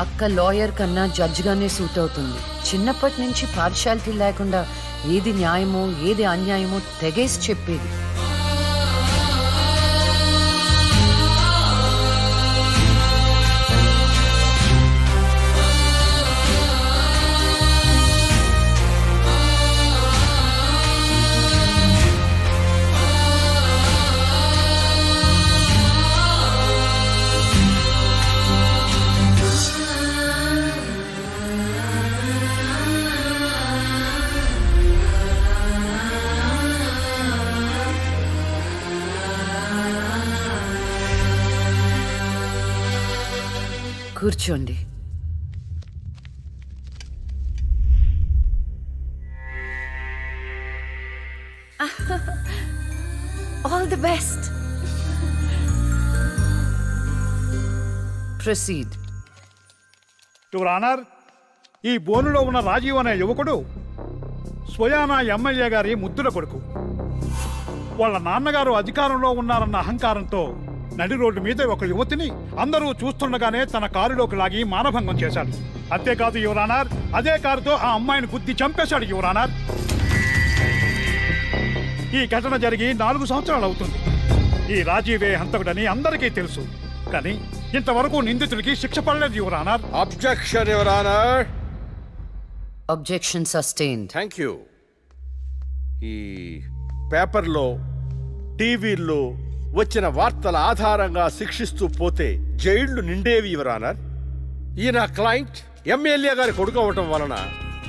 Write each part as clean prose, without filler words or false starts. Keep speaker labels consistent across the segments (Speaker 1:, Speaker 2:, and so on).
Speaker 1: అక్క లాయర్ కన్నా జడ్జిగానే సూట్ అవుతుంది. చిన్నప్పటి నుంచి పార్షాలిటీ లేకుండా ఏది న్యాయమో ఏది అన్యాయమో తెగేసి చెప్పేది. కూర్చోండి. All the best. Proceed.
Speaker 2: Your honour, ఈ బోనులో ఉన్న రాజీవ్ అనే యువకుడు స్వయానా ఎమ్మెల్యే గారి ముద్దుల కొడుకు. వాళ్ళ నాన్నగారు అధికారంలో ఉన్నారన్న అహంకారంతో నడి రోడ్డు మీద ఒక యువతిని అందరూ చూస్తుండగానే తన కారులోకి లాగి మానభంగం చేశాడు. అంతేకాదు యువర్ ఆనర్, అదే కారుతో ఆ అమ్మాయిని గుద్ది చంపేశాడు యువర్ ఆనర్. ఈ ఘటన జరిగి 4 సంవత్సరాలు అవుతుంది. ఈ రాజీవే హంతకుడని అందరికీ తెలుసు, కానీ ఇంతవరకు నిందితుడికి శిక్ష పడలేదు your honour.
Speaker 3: Objection your honour.
Speaker 1: Objection sustained.
Speaker 3: Thank you. ఈ పేపర్లో టీవీల్లో వచ్చిన వార్తల ఆధారంగా శిక్షిస్తూ పోతే జైళ్లు నిండేవి యువర్ ఆనర్. ఈయన క్లయింట్ ఎమ్మెల్యే గారి కొడుకు అవటం వలన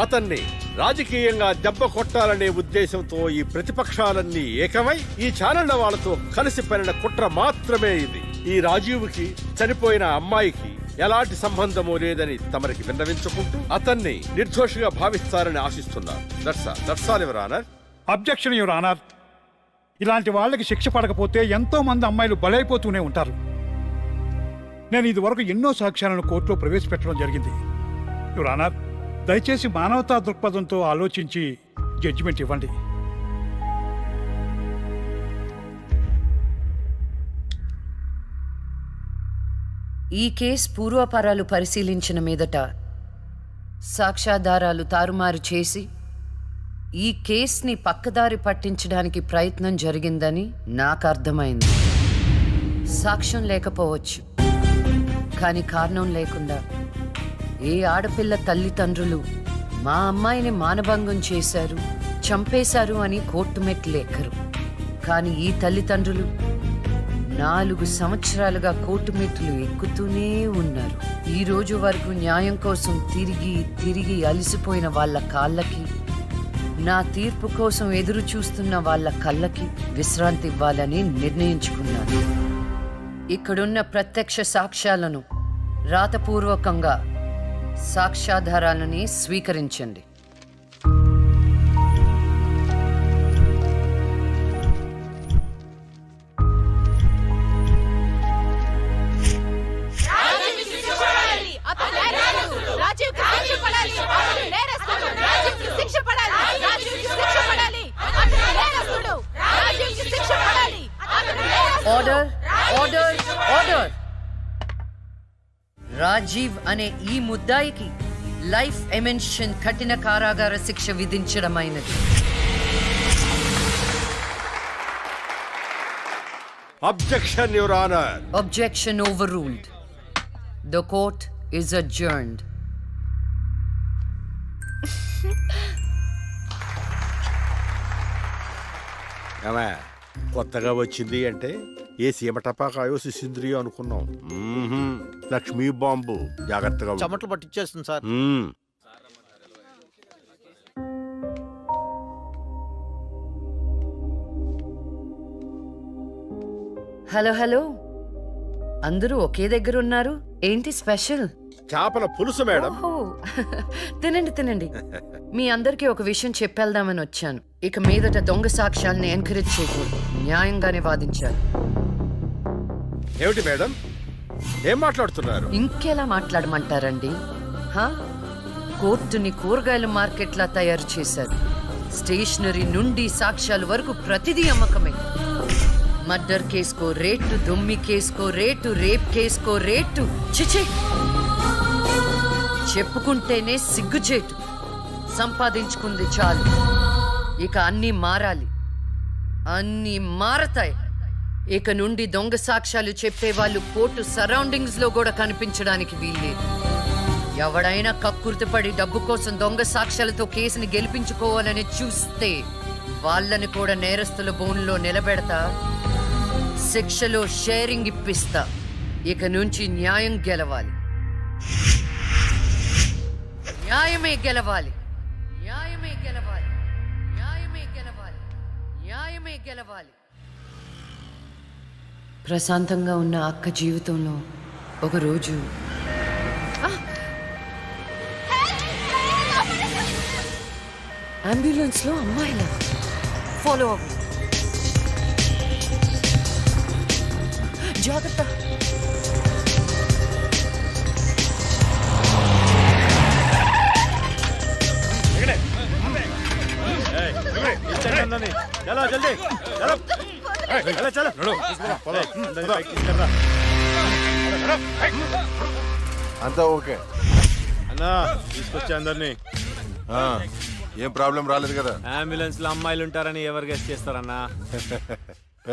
Speaker 3: అతన్ని రాజకీయంగా దెబ్బ కొట్టాలనే ఉద్దేశంతో ఈ ప్రతిపక్షాలన్నీ ఏకమై ఈ ఛానళ్ల వాళ్ళతో కలిసి పనిన కుట్ర మాత్రమే ఇది. ఈ రాజీవ్కి చనిపోయిన అమ్మాయికి ఎలాంటి సంబంధమూ లేదని తమరికి విన్నవించుకుంటూ అతన్ని నిర్దోషిగా భావిస్తారని ఆశిస్తున్నారు. That's all your honour.
Speaker 2: Objection your honour. ఇలాంటి వాళ్ళకి శిక్ష పడకపోతే ఎంతో మంది అమ్మాయిలు బలైపోతూనే ఉంటారు. నేను ఇదివరకు ఎన్నో సాక్ష్యాలను కోర్టులో ప్రవేశపెట్టడం జరిగింది యువర్ ఆనర్. దయచేసి మానవతా దృక్పథంతో ఆలోచించి జడ్జిమెంట్ ఇవ్వండి.
Speaker 1: ఈ కేసు పూర్వాపరాలు పరిశీలించిన మీదట సాక్ష్యాధారాలు తారుమారు చేసి ఈ కేసుని పక్కదారి పట్టించడానికి ప్రయత్నం జరిగిందని నాకు అర్థమైంది. సాక్ష్యం లేకపోవచ్చు, కానీ కారణం లేకుండా ఏ ఆడపిల్ల తల్లిదండ్రులు మా అమ్మాయిని మానభంగం చేశారు, చంపేశారు అని కోర్టు మెట్లు ఎక్కరు. కానీ ఈ తల్లిదండ్రులు 4 సంవత్సరాలుగా కోర్టు మెట్లు ఎక్కుతూనే ఉన్నారు. ఈ రోజు వరకు న్యాయం కోసం తిరిగి తిరిగి అలసిపోయిన వాళ్ళ కాళ్ళకి, నా తీర్పు కోసం ఎదురు చూస్తున్న వాళ్ళ కళ్ళకి విశ్రాంతి ఇవ్వాలని నిర్ణయించుకున్నాను. ఇక్కడున్న ప్రత్యక్ష సాక్ష్యాలను రాతపూర్వకంగా సాక్ష్యాధారాలని స్వీకరించండి. Order, order, order. రాజీవ్ అనే ఈ ముద్దాయికి లైఫ్ ఎమెన్షన్ కఠిన కారాగార శిక్ష విధించడమైనది.
Speaker 3: Objection your honour.
Speaker 1: Objection overruled. The court is adjourned.
Speaker 3: కొత్తగా వచ్చింది అంటే ఏ సీమ టపాకాయో సిసింద్రియో అనుకున్నాం. లక్ష్మీ బాంబు. జాగ్రత్తగా
Speaker 4: చెమటలు పట్టించేస్తుంది సార్.
Speaker 1: హలో హలో, అందరూ ఒకే దగ్గర ఉన్నారు. ఏంటి స్పెషల్?
Speaker 3: చేపల పులుసు మేడం.
Speaker 1: ఓహో, తినండి తినండి. మీ అందరికీ ఒక విషయం చెప్పేద్దామని వచ్చాను. ఇక మీదట దొంగ సాక్ష్యాల్ని ఎంకరేజ్ చేయకూడదు, న్యాయంగానే వాదించాలి.
Speaker 3: ఏమిటి మేడం, ఏం మాట్లాడుతున్నారు?
Speaker 1: ఇంకెలా మాట్లాడమంటారండి? కోర్టుని కూరగాయల మార్కెట్లా తయారు చేశారు. స్టేషనరీ నుండి సాక్ష్యాల వరకు ప్రతిదీ అమ్మకమే. మర్డర్ కేసుకో రేటు, దొమ్మి కేసుకో రేటు, రేప్ కేసుకో రేటు. చిచి, చెప్పుకుంటేనే సిగ్గుచేటు. సంపాదించుకుంది చాలు, ఇక అన్నీ మారాలి. అన్నీ మారతాయి. ఇక నుండి దొంగ సాక్ష్యాలు చెప్పేవాళ్ళు కోర్టు సరౌండింగ్స్ లో కూడా కనిపించడానికి వీల్లేదు. ఎవడైనా కక్కుర్తిపడి డబ్బు కోసం దొంగ సాక్ష్యాలతో కేసుని గెలిపించుకోవాలని చూస్తే వాళ్ళని కూడా నేరస్తుల బోన్లో నిలబెడతా, శిక్షలో షేరింగ్ ఇప్పిస్తా. ఇక నుంచి న్యాయం గెలవాలి, న్యాయమే గెలవాలి, న్యాయమే గెలవాలి, న్యాయమే గెలవాలి, న్యాయమే గెలవాలి. ప్రశాంతంగా ఉన్న అక్క జీవితంలో ఒకరోజు అంబులెన్స్లో అమ్మాయిల ఫాలో అవ్వు. జాగ్రత్త.
Speaker 4: అంతా ఓకే
Speaker 5: అన్నా తీసుకొచ్చా అందరినీ.
Speaker 4: ఏం ప్రాబ్లం రాలేదు కదా?
Speaker 5: అంబులెన్స్ లో అమ్మాయిలు ఉంటారని ఎవరు గెస్ట్ చేస్తారన్నా?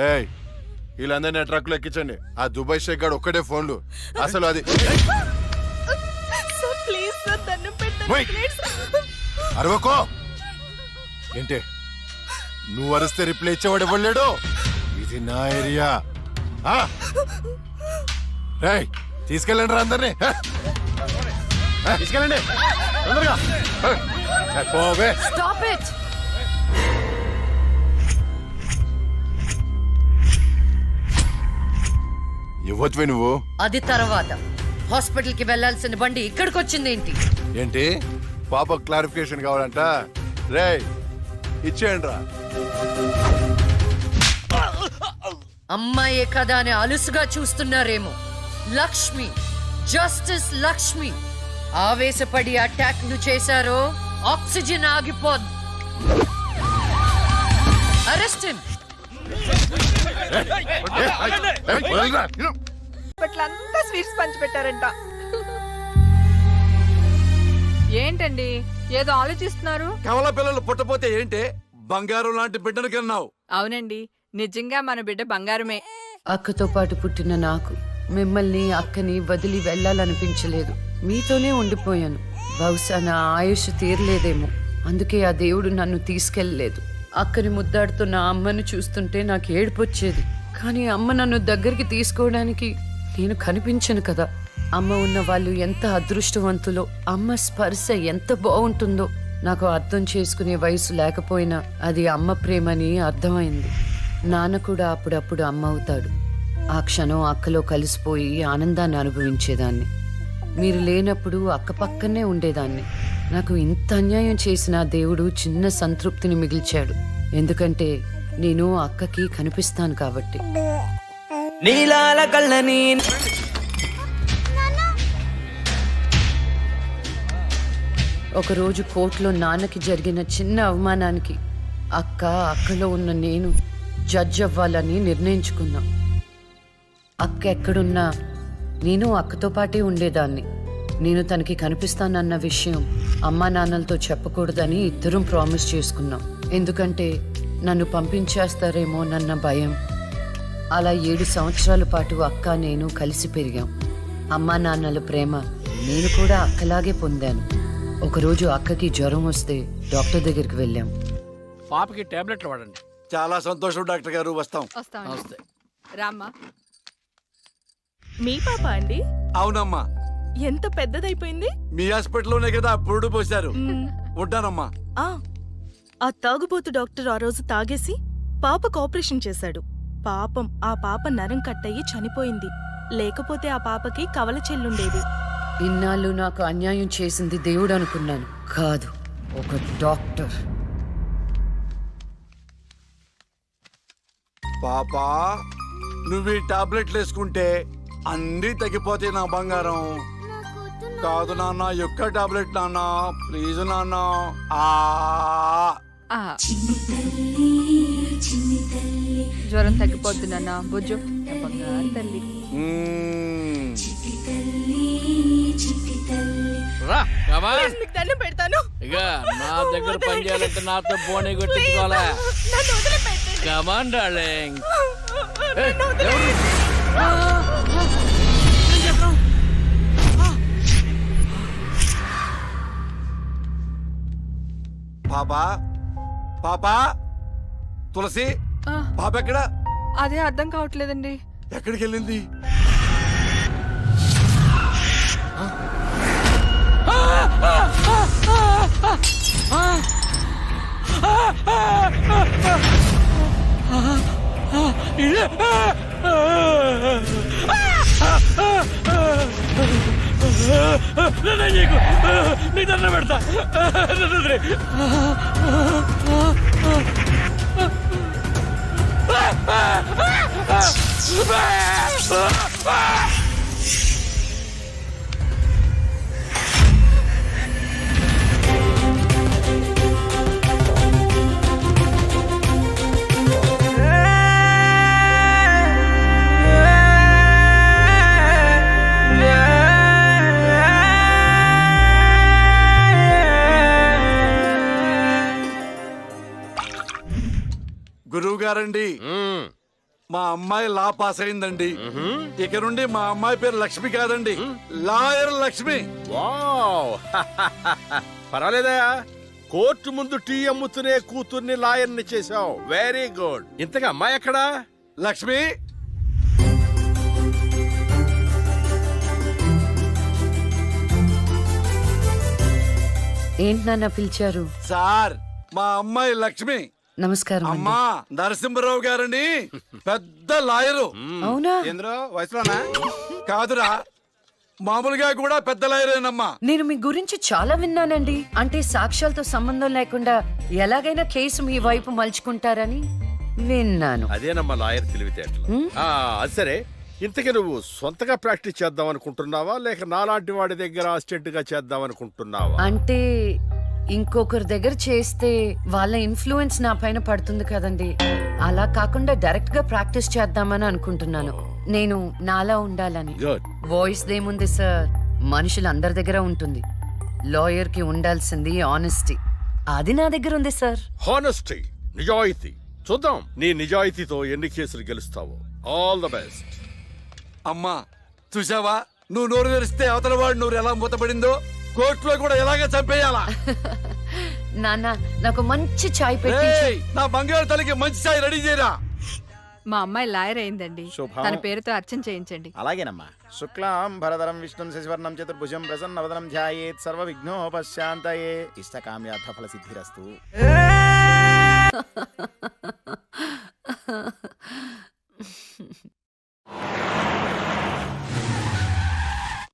Speaker 4: ఏయ్ వీళ్ళందరినీ ట్రక్ లో ఎక్కించండి. ఆ దుబాయ్ షేక్ గాడు ఒక్కడే ఫోన్లు. అసలు అది ఓయ్! అరవకో. ఏంటే నువ్వు అరిస్తే రిప్లై ఇచ్చేవాడు ఇవ్వలేడు. ఇది నా ఏరియా. రేయ్ తీసుకెళ్ళండి రా అందరినీ.
Speaker 5: తీసుకెళ్ళండి తొందరగా.
Speaker 4: పోవే.
Speaker 1: Stop it.
Speaker 4: ఇవ్వచ్చువే నువ్వు.
Speaker 1: అది తర్వాత. హాస్పిటల్ కి వెళ్లాల్సిన బండి ఇక్కడికి వచ్చిందేంటి?
Speaker 4: ఏంటి పాప క్లారిఫికేషన్ కావాలంట? రేయ్ ఇచ్చేయండి రా.
Speaker 1: అమ్మాయే కదా అని అలుసుగా చూస్తున్నారేమో. లక్ష్మి, జస్టిస్ లక్ష్మి. ఆవేశపడి అటాక్ ను చేశారో ఆక్సిజన్ ఆగిపోద్ది. Arrest him.
Speaker 6: ఇప్పట్లంతా స్వీట్స్ పంచిపెట్టారంట. ఏంటండి ఏదో ఆలోచిస్తున్నారు?
Speaker 7: కవల పిల్లలు పుట్టపోతే ఏంటే బంగారం లాంటి బిడ్డను కన్నావు.
Speaker 6: అవునండి, నిజంగా మన బిడ్డ బంగారమే.
Speaker 1: అక్కతో పాటు పుట్టిన నాకు మిమ్మల్ని అక్కని వదిలి వెళ్ళాలనిపించలేదు. మీతోనే ఉండిపోయాను. బహుశా నా ఆయుష్ తీరలేదేమో, అందుకే ఆ దేవుడు నన్ను తీసుకెళ్ళలేదు. అక్కని ముద్దాడుతున్న అమ్మను చూస్తుంటే నాకు ఏడుపొచ్చేది. కానీ అమ్మ నన్ను దగ్గరికి తీసుకోవడానికి నేను కనిపించను కదా. అమ్మ ఉన్న వాళ్ళు ఎంత అదృష్టవంతులో, అమ్మ స్పర్శ ఎంత బాగుంటుందో నాకు అర్థం చేసుకునే వయసు లేకపోయినా అది అమ్మ ప్రేమని అర్థమైంది. నాన్న కూడా అప్పుడప్పుడు అమ్మ అవుతాడు. ఆ క్షణం అక్కలో కలిసిపోయి ఆనందాన్ని అనుభవించేదాన్ని. మీరు లేనప్పుడు అక్క పక్కనే ఉండేదాన్ని. నాకు ఇంత అన్యాయం చేసిన దేవుడు చిన్న సంతృప్తిని మిగిల్చాడు. ఎందుకంటే నేను అక్కకి కనిపిస్తాను కాబట్టి.
Speaker 8: నీలాల కళ్ళని
Speaker 1: ఒకరోజు కోర్టులో నాన్నకి జరిగిన చిన్న అవమానానికి అక్కలో ఉన్న నేను జడ్జ్ అవ్వాలని నిర్ణయించుకున్నా. అక్క ఎక్కడున్నా నేను అక్కతో పాటే ఉండేదాన్ని. నేను తనకి కనిపిస్తానన్న విషయం అమ్మా నాన్నలతో చెప్పకూడదని ఇద్దరం ప్రామిస్ చేసుకున్నాం. ఎందుకంటే నన్ను పంపించేస్తారేమోనన్న భయం. అలా 7 సంవత్సరాల పాటు అక్క నేను కలిసి పెరిగాం. అమ్మా నాన్నల ప్రేమ నేను కూడా అక్కలాగే పొందాను. ఒకరోజు అక్కకి జ్వరం వస్తే డాక్టర్ దగ్గరికి వెళ్ళాం.
Speaker 5: పాపకి టాబ్లెట్లు వాడండి.
Speaker 7: చాలా సంతోషం డాక్టర్ గారు. వస్తాం.
Speaker 6: వస్తామండి. రామ్మా. మీ పాప అండి?
Speaker 7: అవునమ్మా.
Speaker 6: ఎంత పెద్దదైపోయింది.
Speaker 7: మీ హాస్పిటల్లోనే కదా పురుడు పోశారు. ఉంటానమ్మా.
Speaker 9: ఆ తాగుబోతు డాక్టర్ ఆ రోజు తాగేసి పాపకు ఆపరేషన్ చేశాడు. పాపం ఆ పాప నరం కట్టయి చనిపోయింది. లేకపోతే ఆ పాపకి కవల చెల్లుండేది.
Speaker 1: ఇన్నాళ్ళు నాకు అన్యాయం చేసింది దేవుడు అనుకున్నాను. కాదు, ఒక డాక్టర్.
Speaker 7: పాపా నువ్వు ఈ టాబ్లెట్లు వేసుకుంటే అన్నీ తగ్గిపోతాయి నా బంగారం. కాదు నాన్న, యొక్క టాబ్లెట్ నాన్న, ప్లీజ్ నాన్న.
Speaker 6: జ్వరం తగ్గిపోద్ది నాన్న. బుజ్జు బంగారు తల్లి.
Speaker 5: రా కమా
Speaker 9: ప్లీజ్, మీకు దండం పెడతాను.
Speaker 5: ఇక నా దగ్గర పని చేయాలంటే నాతో బోని కొట్టించుకోవాలా
Speaker 9: నన్ను వదిలిపెట్టండి.
Speaker 5: కమాన్ డార్లింగ్
Speaker 7: పాపా పాపా తులసి
Speaker 6: ఆ,
Speaker 7: పాప ఎక్కడ
Speaker 6: అదే అర్థం కావట్లేదండి.
Speaker 7: ఎక్కడికి వెళ్ళింది?
Speaker 5: నీ దండ పెడతా
Speaker 7: గురువు గారండి, మా అమ్మాయి లా పాస్ అయిందండి. ఇక నుండి మా అమ్మాయి పేరు లక్ష్మి కాదండి, లాయర్ లక్ష్మి.
Speaker 3: వావ్ పర్వాలేదయా, కోర్టు ముందు టీ అమ్ముతూనే కూతుర్ని లాయర్ని చేశావు. Very good. ఇంతగా అమ్మాయి ఎక్కడా?
Speaker 7: లక్ష్మి,
Speaker 1: ఏంటి నాన్న పిలిచారు?
Speaker 7: సార్ మా అమ్మాయి లక్ష్మి.
Speaker 1: నమస్కారం అండి.
Speaker 7: అమ్మా నరసింహరావు గారని పెద్ద లాయరు.
Speaker 1: అవునా?
Speaker 7: వయసులోనా కాదురా, మామూలుగా కూడా పెద్ద లాయరేనమ్మా.
Speaker 1: నేను మీ గురించి చాలా విన్నానండి. అంటే సాక్ష్యాలతో సంబంధం లేకుండా ఎలాగైనా కేసు మీ వైపు మలుచుకుంటారని విన్నాను.
Speaker 3: అదేనమ్మా లాయర్ తెలివితేటలు. అది సరే, ఇంతకీ నువ్వు సొంతగా ప్రాక్టీస్ చేద్దాం అనుకుంటున్నావా, లేక నాలాంటి వాడి దగ్గర అసిస్టెంట్ గా చేద్దాం అనుకుంటున్నావా?
Speaker 1: అంటే ఇంకొకరి దగ్గర చేస్తే వాళ్ళ ఇన్ఫ్లుయెన్స్ నా పైన పడుతుంది కదండి. అలా కాకుండా డైరెక్ట్ గా ప్రాక్టీస్ చేద్దామని అనుకుంటున్నాను. నేను నాలా ఉండాలని.
Speaker 3: గుడ్.
Speaker 1: వాయిస్ దేముంది సార్, మనుషులందరి దగ్గర ఉంటుంది. లాయర్ కి ఉండాల్సింది ఆనెస్టీ. అది నా దగ్గర ఉంది సార్.
Speaker 3: హానెస్టీ, నిజాయితీ. చూద్దాం నీ నిజాయితీతో ఎన్ని కేసులు గెలుస్తావో. All the best.
Speaker 7: అమ్మా చూసావా, నువ్వు నోరు తెరిస్తే అవతల వాడు నోరు ఎలా మూతపడిందో, కోర్టులో కూడా ఎలాగ చంపేయాలా.
Speaker 1: నాన్న నాకు మంచి చాయ్ పెట్టి.
Speaker 7: ఏయ్, నా బంగారు తల్లికి మంచి చాయ్ రెడీ చేయరా.
Speaker 6: మా అమ్మాయి లాయర్ అయిందండి. తన పేరుతో అర్చన చేయించండి.
Speaker 5: అలాగేనమ్మా. శుక్లాం భరధరం విష్ణుం శశివర్ణం చతుర్భుజం ప్రసన్నవదనం ధ్యాయేత్ సర్వ విఘ్నోపశాంతయే ఇష్టకామ్యార్థ ఫల సిద్ధిరస్తు.